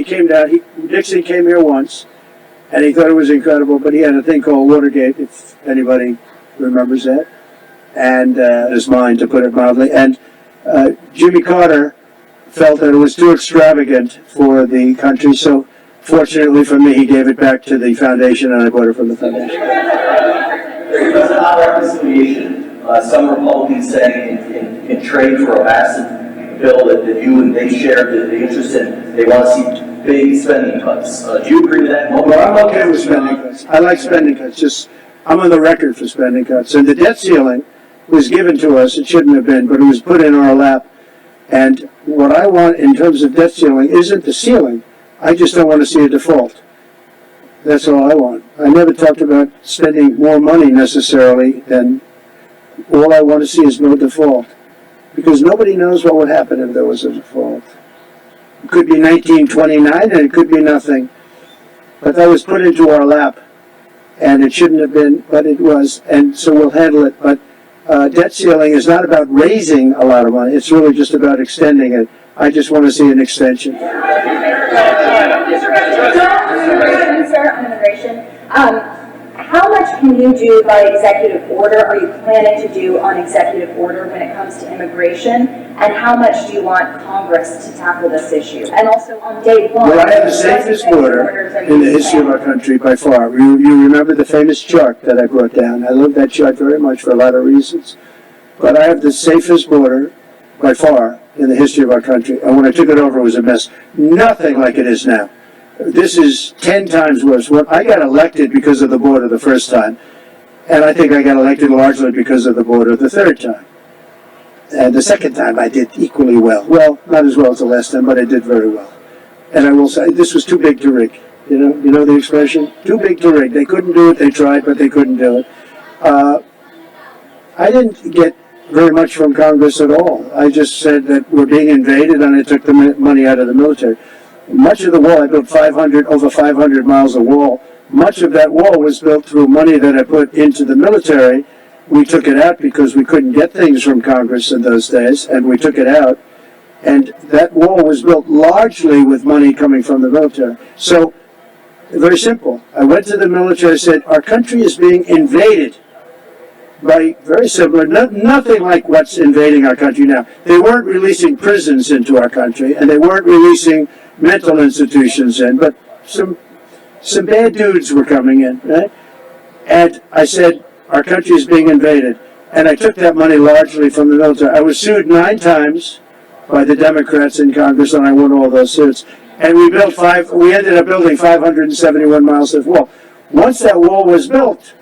He came down, Nixon came here once, and he thought it was incredible, but he had a thing called Watergate, if anybody remembers that, and his mind, to put it mildly. And Jimmy Carter felt that it was too extravagant for the country, so fortunately for me, he gave it back to the foundation, and I bought it from the foundation. There was a lot of reconciliation. Some Republicans saying in trade for a massive bill that you and they shared the interest in, they want to see big spending cuts. Do you agree with that? Well, I'm okay with spending cuts. I like spending cuts. Just, I'm on the record for spending cuts. And the debt ceiling was given to us. It shouldn't have been, but it was put in our lap. And what I want in terms of debt ceiling isn't the ceiling. I just don't want to see a default. That's all I want. I never talked about spending more money necessarily than all I want to see is no default. Because nobody knows what would happen if there was a default. It could be 1929 and it could be nothing. But that was put into our lap. And it shouldn't have been, but it was. And so we'll handle it. But debt ceiling is not about raising a lot of money. It's really just about extending it. I just want to see an extension. Sir, on immigration, how much can you do by executive order? Are you planning to do on executive order when it comes to immigration? And how much do you want Congress to tackle this issue? And also on day one, well, I have the safest border in the history of our country by far. You remember the famous chart that I brought down. I love that chart very much for a lot of reasons. But I have the safest border by far in the history of our country. And when I took it over, it was a mess. Nothing like it is now. This is 10 times worse. Well, I got elected because of the border the first time, and I think I got elected largely because of the border the third time. And the second time I did equally well. Well, not as well as the last time, but I did very well. And I will say, this was too big to rig. You know the expression? Too big to rig. They couldn't do it, they tried, but they couldn't do it. I didn't get very much from Congress at all. I just said that we're being invaded, and I took the money out of the military. Much of the wall, I built over 500 miles of wall. Much of that wall was built through money that I put into the military. We took it out because we couldn't get things from Congress in those days, and we took it out. And that wall was built largely with money coming from the military. So, very simple. I went to the military and said, our country is being invaded by very similar, nothing like what's invading our country now. They weren't releasing prisons into our country, and they weren't releasing mental institutions in, but some bad dudes were coming in, right? And I said, our country is being invaded. And I took that money largely from the military. I was sued 9 times by the Democrats in Congress, and I won all those suits. And we ended up building 571 miles of wall. Once that wall was built,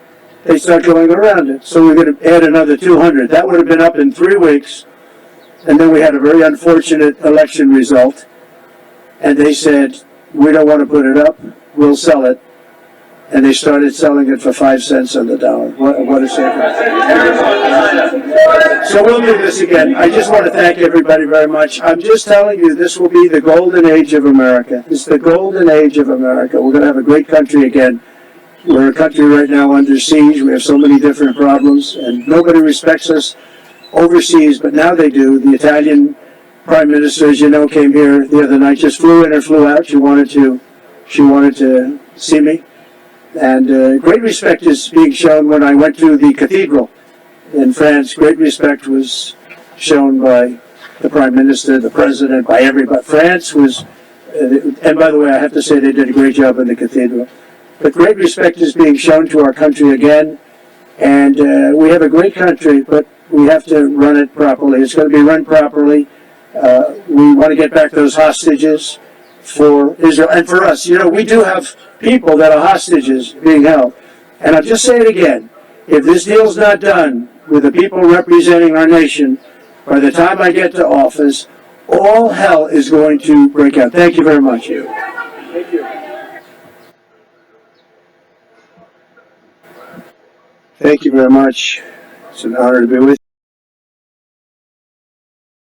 they started going around it. So we're going to add another 200. That would have been up in 3 weeks. And then we had a very unfortunate election result. And they said, we don't want to put it up, we'll sell it. And they started selling it for 5 cents on the dollar. What a saving. So we'll do this again. I just want to thank everybody very much. I'm just telling you, this will be the golden age of America. It's the golden age of America. We're going to have a great country again. We're a country right now under siege. We have so many different problems, and nobody respects us overseas, but now they do. The Italian Prime Minister, as you know, came here the other night, just flew in or flew out. She wanted to see me. And great respect is being shown when I went to the cathedral in France. Great respect was shown by the Prime Minister, the President, by everybody. France was, and by the way, I have to say they did a great job in the cathedral. But great respect is being shown to our country again. And we have a great country, but we have to run it properly. It's going to be run properly. We want to get back those hostages for Israel and for us. You know, we do have people that are hostages being held. And I'll just say it again. If this deal's not done with the people representing our nation, by the time I get to office, all hell is going to break out. Thank you very much. Thank you. Thank you very much. It's an honor to be with you.